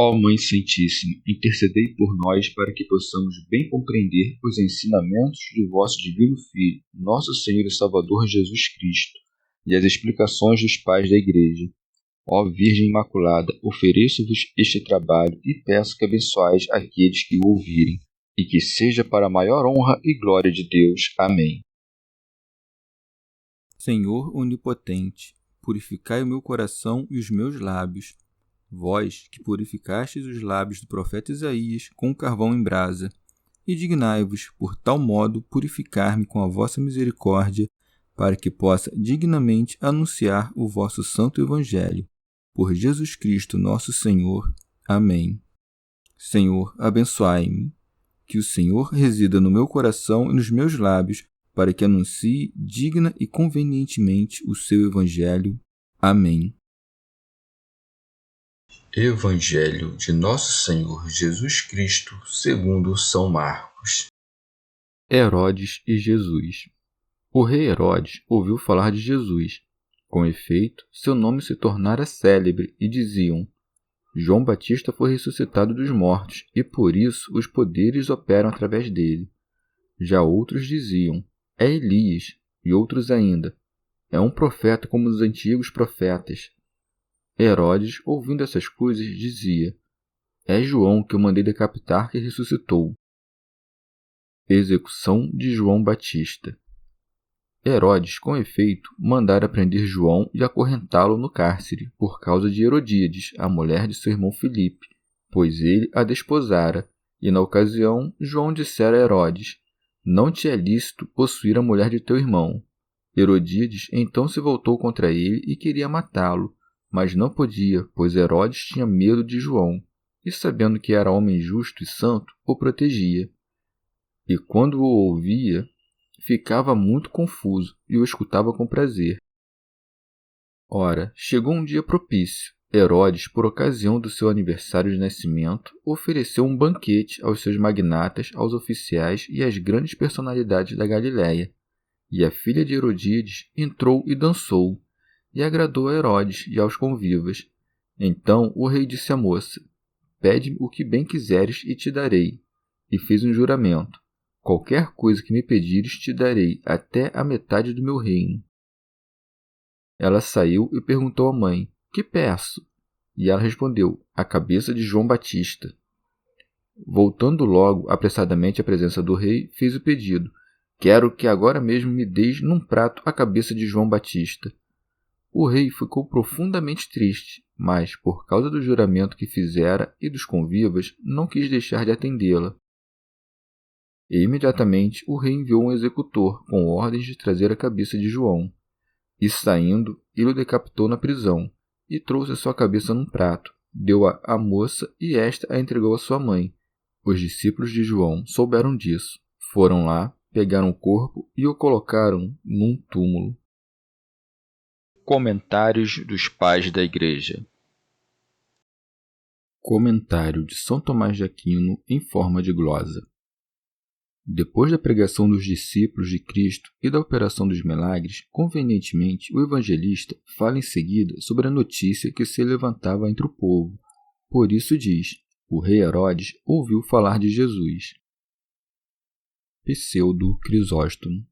Ó Mãe Santíssima, intercedei por nós para que possamos bem compreender os ensinamentos de vosso Divino Filho, nosso Senhor e Salvador Jesus Cristo, e as explicações dos pais da Igreja. Ó Virgem Imaculada, ofereço-vos este trabalho e peço que abençoais aqueles que o ouvirem, e que seja para a maior honra e glória de Deus. Amém. Senhor onipotente, purificai o meu coração e os meus lábios. Vós, que purificastes os lábios do profeta Isaías com carvão em brasa, e dignai-vos, por tal modo, purificar-me com a vossa misericórdia, para que possa dignamente anunciar o vosso santo Evangelho. Por Jesus Cristo nosso Senhor. Amém. Senhor, abençoai-me. Que o Senhor resida no meu coração e nos meus lábios, para que anuncie digna e convenientemente o seu Evangelho. Amém. Evangelho de Nosso Senhor Jesus Cristo, segundo São Marcos. Herodes e Jesus. O rei Herodes ouviu falar de Jesus. Com efeito, seu nome se tornara célebre e diziam: João Batista foi ressuscitado dos mortos e por isso os poderes operam através dele. Já outros diziam: é Elias, e outros ainda: é um profeta como os antigos profetas. Herodes, ouvindo essas coisas, dizia: é João que eu mandei decapitar que ressuscitou. Execução de João Batista. Herodes, com efeito, mandara prender João e acorrentá-lo no cárcere, por causa de Herodíades, a mulher de seu irmão Filipe, pois ele a desposara, e na ocasião João dissera a Herodes: não te é lícito possuir a mulher de teu irmão. Herodíades então se voltou contra ele e queria matá-lo, mas não podia, pois Herodes tinha medo de João, e sabendo que era homem justo e santo, o protegia. E quando o ouvia, ficava muito confuso e o escutava com prazer. Ora, chegou um dia propício. Herodes, por ocasião do seu aniversário de nascimento, ofereceu um banquete aos seus magnatas, aos oficiais e às grandes personalidades da Galiléia. E a filha de Herodíades entrou e dançou, e agradou a Herodes e aos convivas. Então o rei disse à moça: pede-me o que bem quiseres e te darei. E fez um juramento: qualquer coisa que me pedires te darei, até a metade do meu reino. Ela saiu e perguntou à mãe: que peço? E ela respondeu: a cabeça de João Batista. Voltando logo apressadamente à presença do rei, fez o pedido: quero que agora mesmo me deis num prato a cabeça de João Batista. O rei ficou profundamente triste, mas, por causa do juramento que fizera e dos convivas, não quis deixar de atendê-la. E imediatamente o rei enviou um executor com ordens de trazer a cabeça de João. E saindo, ele o decapitou na prisão, e trouxe a sua cabeça num prato, deu-a à moça e esta a entregou à sua mãe. Os discípulos de João souberam disso, foram lá, pegaram o corpo e o colocaram num túmulo. Comentários dos Pais da Igreja. Comentário de São Tomás de Aquino em forma de glosa. Depois da pregação dos discípulos de Cristo e da operação dos milagres, convenientemente o evangelista fala em seguida sobre a notícia que se levantava entre o povo. Por isso diz: o rei Herodes ouviu falar de Jesus. Pseudo Crisóstomo.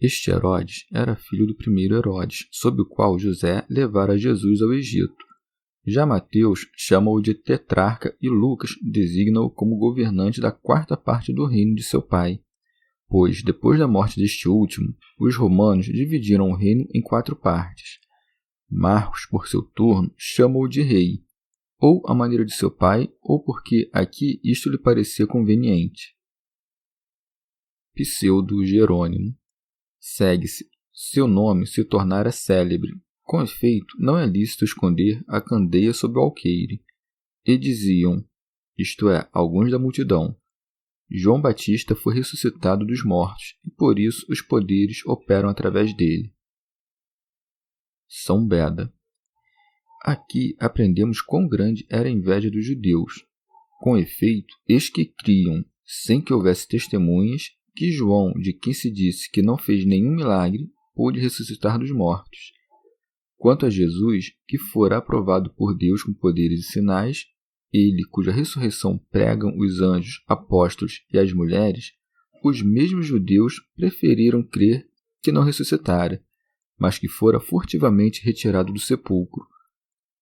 Este Herodes era filho do primeiro Herodes, sob o qual José levara Jesus ao Egito. Já Mateus chama-o de tetrarca e Lucas designa-o como governante da quarta parte do reino de seu pai, pois, depois da morte deste último, os romanos dividiram o reino em 4 partes. Marcos, por seu turno, chama-o de rei, ou à maneira de seu pai, ou porque aqui isto lhe parecia conveniente. Pseudo Jerônimo. Segue-se, seu nome se tornara célebre. Com efeito, não é lícito esconder a candeia sob o alqueire. E diziam, isto é, alguns da multidão: João Batista foi ressuscitado dos mortos, e por isso os poderes operam através dele. São Beda. Aqui aprendemos quão grande era a inveja dos judeus. Com efeito, eis que criam, sem que houvesse testemunhas, que João, de quem se disse que não fez nenhum milagre, pôde ressuscitar dos mortos. Quanto a Jesus, que fora aprovado por Deus com poderes e sinais, ele cuja ressurreição pregam os anjos, apóstolos e as mulheres, os mesmos judeus preferiram crer que não ressuscitara, mas que fora furtivamente retirado do sepulcro.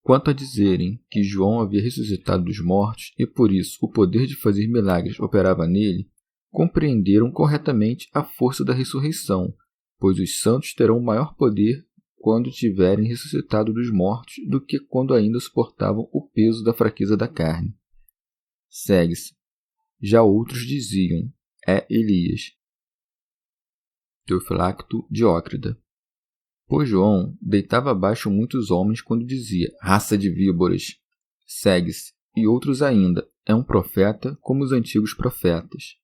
Quanto a dizerem que João havia ressuscitado dos mortos e por isso o poder de fazer milagres operava nele, compreenderam corretamente a força da ressurreição, pois os santos terão maior poder quando tiverem ressuscitado dos mortos do que quando ainda suportavam o peso da fraqueza da carne. Segue-se. Já outros diziam, é Elias. Teofilacto Diócrida. Pois João deitava abaixo muitos homens quando dizia, raça de víboras. Segue-se. E outros ainda, é um profeta como os antigos profetas.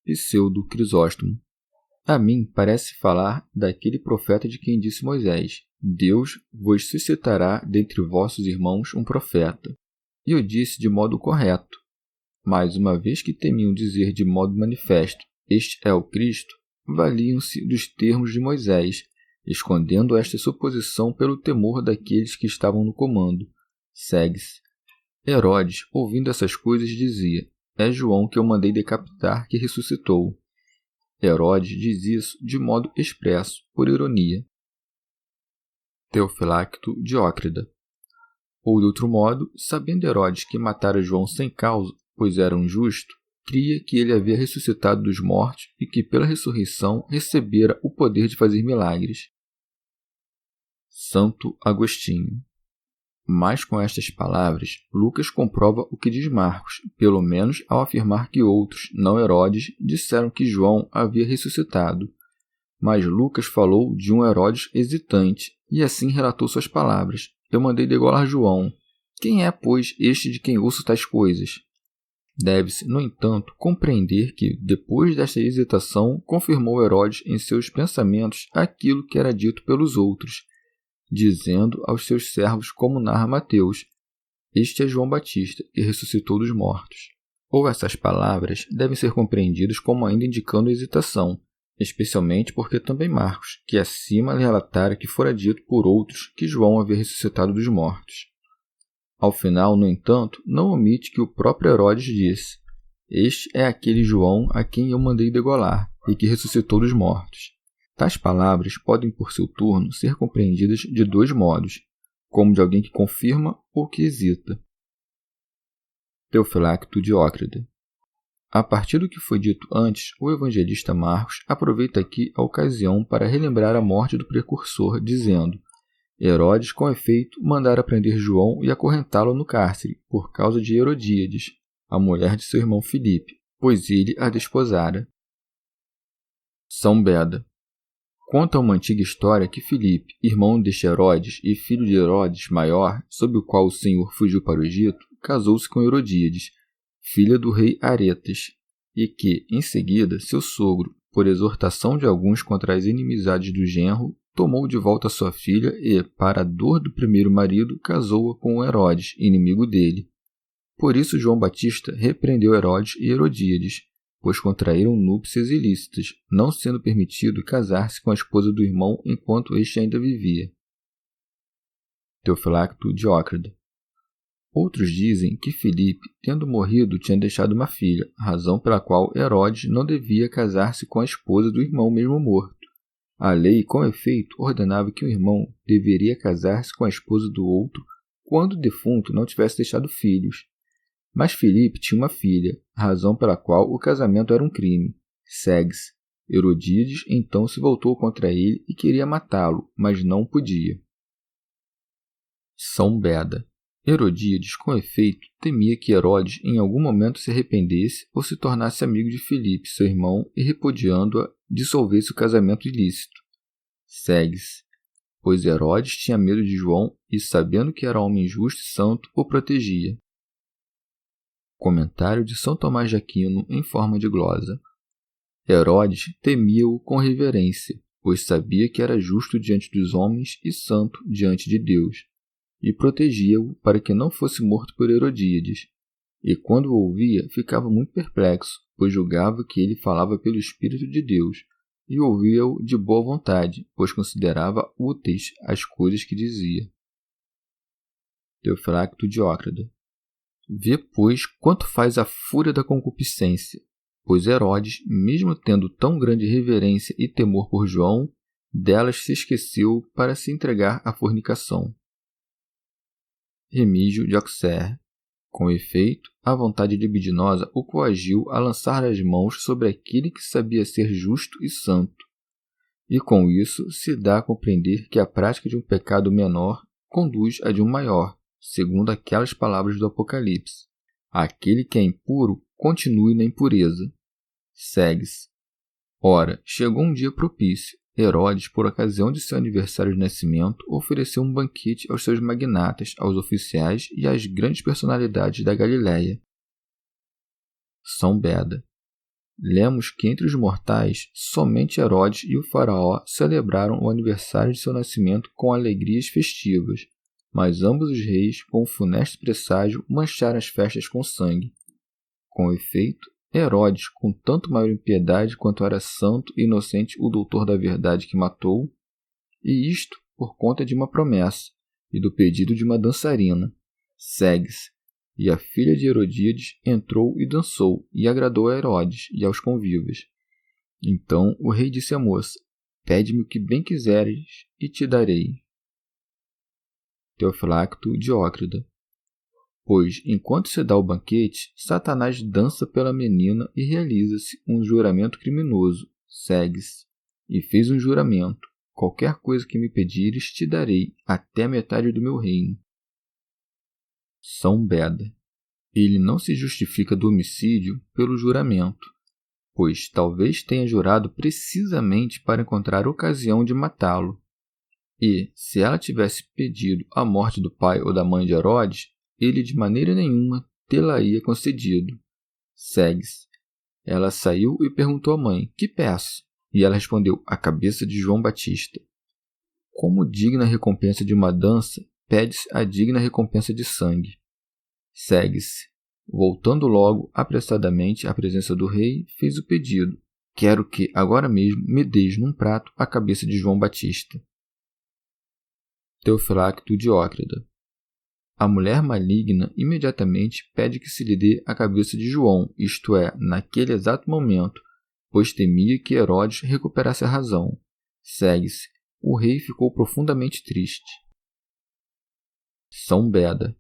Pseudo Crisóstomo. A mim parece falar daquele profeta de quem disse Moisés, Deus vos suscitará dentre vossos irmãos um profeta. E eu disse de modo correto. Mas uma vez que temiam dizer de modo manifesto, este é o Cristo, valiam-se dos termos de Moisés, escondendo esta suposição pelo temor daqueles que estavam no comando. Segue-se. Herodes, ouvindo essas coisas, dizia, é João que eu mandei decapitar que ressuscitou. Herodes diz isso de modo expresso, por ironia. Teofilacto Diócrida. Ou de outro modo, sabendo Herodes que matara João sem causa, pois era um justo, cria que ele havia ressuscitado dos mortos e que pela ressurreição recebera o poder de fazer milagres. Santo Agostinho. Mas com estas palavras, Lucas comprova o que diz Marcos, pelo menos ao afirmar que outros, não Herodes, disseram que João havia ressuscitado. Mas Lucas falou de um Herodes hesitante, e assim relatou suas palavras. Eu mandei degolar João. Quem é, pois, este de quem ouço tais coisas? Deve-se, no entanto, compreender que, depois desta hesitação, confirmou Herodes em seus pensamentos aquilo que era dito pelos outros, dizendo aos seus servos como narra Mateus, este é João Batista, que ressuscitou dos mortos. Ou essas palavras devem ser compreendidas como ainda indicando hesitação, especialmente porque também Marcos, que acima relatara que fora dito por outros que João havia ressuscitado dos mortos. Ao final, no entanto, não omite que o próprio Herodes disse, este é aquele João a quem eu mandei degolar, e que ressuscitou dos mortos. Tais palavras podem, por seu turno, ser compreendidas de dois modos, como de alguém que confirma ou que hesita. Teofilacto Diócrida. A partir do que foi dito antes, o evangelista Marcos aproveita aqui a ocasião para relembrar a morte do precursor, dizendo, Herodes, com efeito, mandara prender João e acorrentá-lo no cárcere, por causa de Herodíades, a mulher de seu irmão Filipe, pois ele a desposara. São Beda. Conta uma antiga história que Filipe, irmão deste Herodes e filho de Herodes maior, sob o qual o Senhor fugiu para o Egito, casou-se com Herodíades, filha do rei Aretas, e que, em seguida, seu sogro, por exortação de alguns contra as inimizades do genro, tomou de volta sua filha e, para a dor do primeiro marido, casou-a com Herodes, inimigo dele. Por isso João Batista repreendeu Herodes e Herodíades, pois contraíram núpcias ilícitas, não sendo permitido casar-se com a esposa do irmão enquanto este ainda vivia. Teofilacto Diócrida. Outros dizem que Filipe, tendo morrido, tinha deixado uma filha, razão pela qual Herodes não devia casar-se com a esposa do irmão mesmo morto. A lei, com efeito, ordenava que o irmão deveria casar-se com a esposa do outro quando o defunto não tivesse deixado filhos. Mas Filipe tinha uma filha, razão pela qual o casamento era um crime. Segue-se. Herodíades então se voltou contra ele e queria matá-lo, mas não podia. São Beda. Herodíades, com efeito, temia que Herodes em algum momento se arrependesse ou se tornasse amigo de Filipe, seu irmão, e repudiando-a, dissolvesse o casamento ilícito. Segue-se. Pois Herodes tinha medo de João e, sabendo que era homem justo e santo, o protegia. Comentário de São Tomás de Aquino em forma de glosa. Herodes temia-o com reverência, pois sabia que era justo diante dos homens e santo diante de Deus, e protegia-o para que não fosse morto por Herodíades. E quando o ouvia, ficava muito perplexo, pois julgava que ele falava pelo Espírito de Deus, e ouvia-o de boa vontade, pois considerava úteis as coisas que dizia. Teofilacto Diócrida. Vê, pois, quanto faz a fúria da concupiscência, pois Herodes, mesmo tendo tão grande reverência e temor por João, delas se esqueceu para se entregar à fornicação. Remígio de Auxerre. Com efeito, a vontade libidinosa o coagiu a lançar as mãos sobre aquele que sabia ser justo e santo, e com isso se dá a compreender que a prática de um pecado menor conduz a de um maior, segundo aquelas palavras do Apocalipse. Aquele que é impuro, continue na impureza. Segue-se. Ora, chegou um dia propício. Herodes, por ocasião de seu aniversário de nascimento, ofereceu um banquete aos seus magnatas, aos oficiais e às grandes personalidades da Galiléia. São Beda. Lemos que entre os mortais, somente Herodes e o faraó celebraram o aniversário de seu nascimento com alegrias festivas, mas ambos os reis, com o funesto presságio, mancharam as festas com sangue. Com efeito, Herodes, com tanto maior impiedade quanto era santo e inocente o doutor da verdade que matou, e isto por conta de uma promessa e do pedido de uma dançarina. Segue-se. E a filha de Herodíades entrou e dançou, e agradou a Herodes e aos convivas. Então o rei disse à moça: Pede-me o que bem quiseres, e te darei. Teofilacto Diócrida. Pois, enquanto se dá o banquete, Satanás dança pela menina e realiza-se um juramento criminoso. Segue-se. E fez um juramento: qualquer coisa que me pedires te darei, até a metade do meu reino. São Beda. Ele não se justifica do homicídio pelo juramento, pois talvez tenha jurado precisamente para encontrar ocasião de matá-lo. E, se ela tivesse pedido a morte do pai ou da mãe de Herodes, ele de maneira nenhuma tê-la-ia concedido. Segue-se. Ela saiu e perguntou à mãe: Que peço? E ela respondeu: A cabeça de João Batista. Como digna recompensa de uma dança, pede-se a digna recompensa de sangue. Segue-se. Voltando logo, apressadamente, à presença do rei, fez o pedido: Quero que, agora mesmo, me deis num prato a cabeça de João Batista. Teofilacto Diócrida. A mulher maligna imediatamente pede que se lhe dê a cabeça de João, isto é, naquele exato momento, pois temia que Herodes recuperasse a razão. Segue-se. O rei ficou profundamente triste. São Beda.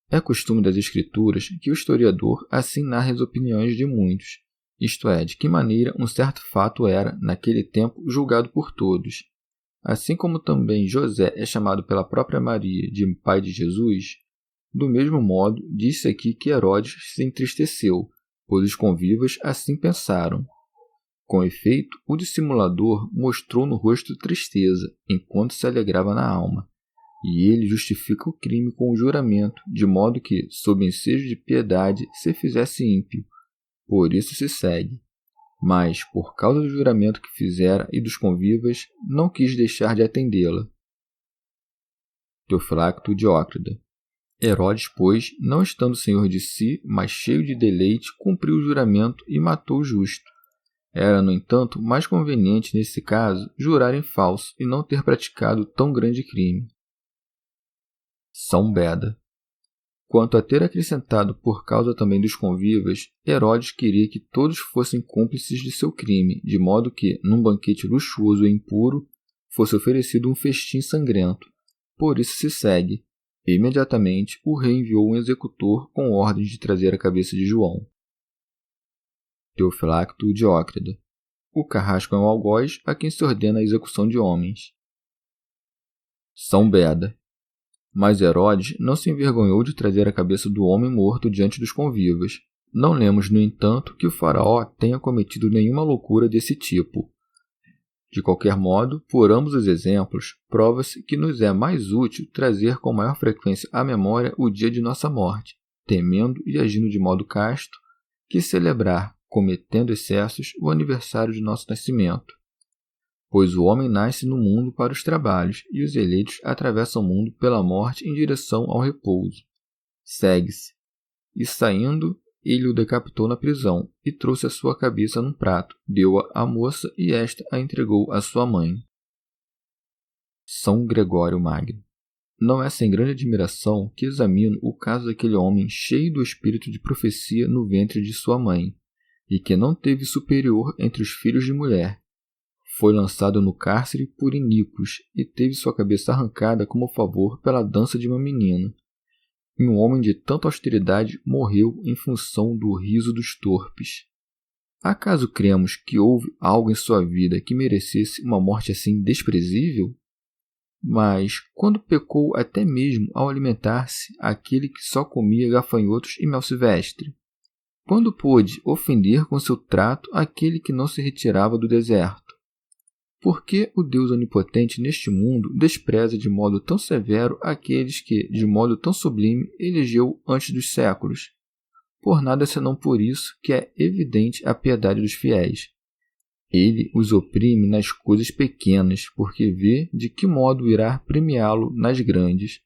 É costume das Escrituras que o historiador assim narre as opiniões de muitos, isto é, de que maneira um certo fato era, naquele tempo, julgado por todos. Assim como também José é chamado pela própria Maria de pai de Jesus, do mesmo modo, disse aqui que Herodes se entristeceu, pois os convivas assim pensaram. Com efeito, o dissimulador mostrou no rosto tristeza, enquanto se alegrava na alma. E ele justifica o crime com o juramento, de modo que, sob ensejo de piedade, se fizesse ímpio. Por isso se segue. Mas, por causa do juramento que fizera e dos convivas, não quis deixar de atendê-la. Teofilacto Diócrida. Herodes, pois, não estando senhor de si, mas cheio de deleite, cumpriu o juramento e matou o justo. Era, no entanto, mais conveniente, nesse caso, jurar em falso e não ter praticado tão grande crime. São Beda. Quanto a ter acrescentado por causa também dos convivas, Herodes queria que todos fossem cúmplices de seu crime, de modo que, num banquete luxuoso e impuro, fosse oferecido um festim sangrento. Por isso se segue. Imediatamente, o rei enviou um executor com ordens de trazer a cabeça de João. Teofilacto Diócrida. O carrasco é um algoz a quem se ordena a execução de homens. São Beda. Mas Herodes não se envergonhou de trazer a cabeça do homem morto diante dos convivas. Não lemos, no entanto, que o faraó tenha cometido nenhuma loucura desse tipo. De qualquer modo, por ambos os exemplos, prova-se que nos é mais útil trazer com maior frequência à memória o dia de nossa morte, temendo e agindo de modo casto, que celebrar, cometendo excessos, o aniversário de nosso nascimento. Pois o homem nasce no mundo para os trabalhos, e os eleitos atravessam o mundo pela morte em direção ao repouso. Segue-se. E saindo, ele o decapitou na prisão, e trouxe a sua cabeça num prato, deu-a à moça, e esta a entregou à sua mãe. São Gregório Magno. Não é sem grande admiração que examino o caso daquele homem cheio do espírito de profecia no ventre de sua mãe, e que não teve superior entre os filhos de mulher. Foi lançado no cárcere por iníquos e teve sua cabeça arrancada como favor pela dança de uma menina. E um homem de tanta austeridade morreu em função do riso dos torpes. Acaso cremos que houve algo em sua vida que merecesse uma morte assim desprezível? Mas, quando pecou até mesmo ao alimentar-se aquele que só comia gafanhotos e mel silvestre? Quando pôde ofender com seu trato aquele que não se retirava do deserto? Por que o Deus onipotente neste mundo despreza de modo tão severo aqueles que, de modo tão sublime, elegeu antes dos séculos? Por nada senão por isso que é evidente a piedade dos fiéis. Ele os oprime nas coisas pequenas, porque vê de que modo irá premiá-lo nas grandes,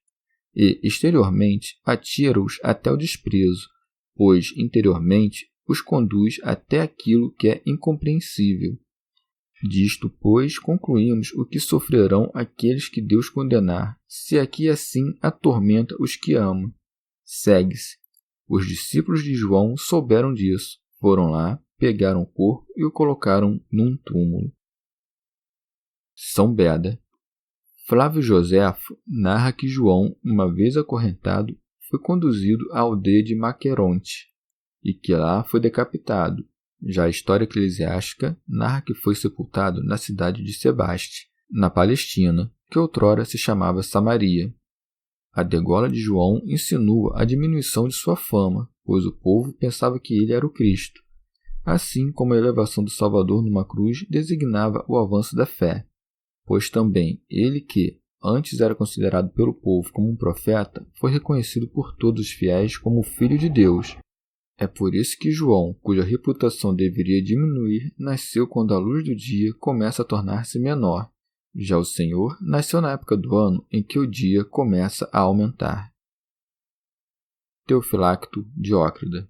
e, exteriormente, atira-os até o desprezo, pois, interiormente, os conduz até aquilo que é incompreensível. Disto, pois, concluímos o que sofrerão aqueles que Deus condenar, se aqui assim atormenta os que ama. Segue-se. Os discípulos de João souberam disso, foram lá, pegaram o corpo e o colocaram num túmulo. São Beda. Flávio Joséfo narra que João, uma vez acorrentado, foi conduzido à aldeia de Maqueronte, e que lá foi decapitado. Já a história eclesiástica narra que foi sepultado na cidade de Sebaste, na Palestina, que outrora se chamava Samaria. A degola de João insinua a diminuição de sua fama, pois o povo pensava que ele era o Cristo, assim como a elevação do Salvador numa cruz designava o avanço da fé, pois também ele que, antes era considerado pelo povo como um profeta, foi reconhecido por todos os fiéis como o Filho de Deus. É por isso que João, cuja reputação deveria diminuir, nasceu quando a luz do dia começa a tornar-se menor. Já o Senhor nasceu na época do ano em que o dia começa a aumentar. Teofilacto Diócrida.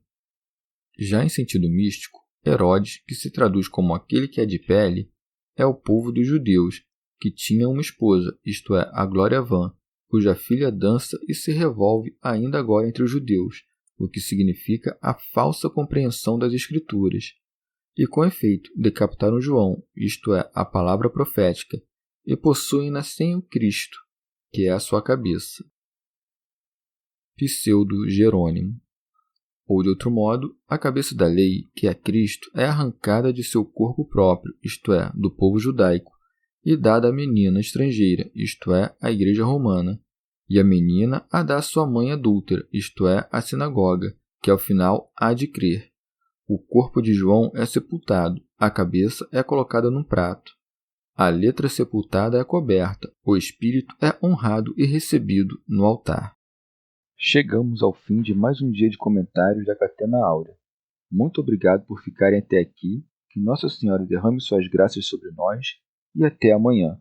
Já em sentido místico, Herodes, que se traduz como aquele que é de pele, é o povo dos judeus, que tinha uma esposa, isto é, a Glória Vã, cuja filha dança e se revolve ainda agora entre os judeus, o que significa a falsa compreensão das Escrituras. E com efeito, decapitaram João, isto é, a palavra profética, e possuem-na sem o Cristo, que é a sua cabeça. Pseudo-Jerônimo. Ou, de outro modo, a cabeça da lei, que é Cristo, é arrancada de seu corpo próprio, isto é, do povo judaico, e dada à menina estrangeira, isto é, à Igreja Romana, e a menina a dá à sua mãe adúltera, isto é, à sinagoga, que ao final há de crer. O corpo de João é sepultado, a cabeça é colocada num prato. A letra sepultada é coberta, o espírito é honrado e recebido no altar. Chegamos ao fim de mais um dia de comentários da Catena Áurea. Muito obrigado por ficarem até aqui, que Nossa Senhora derrame suas graças sobre nós e até amanhã.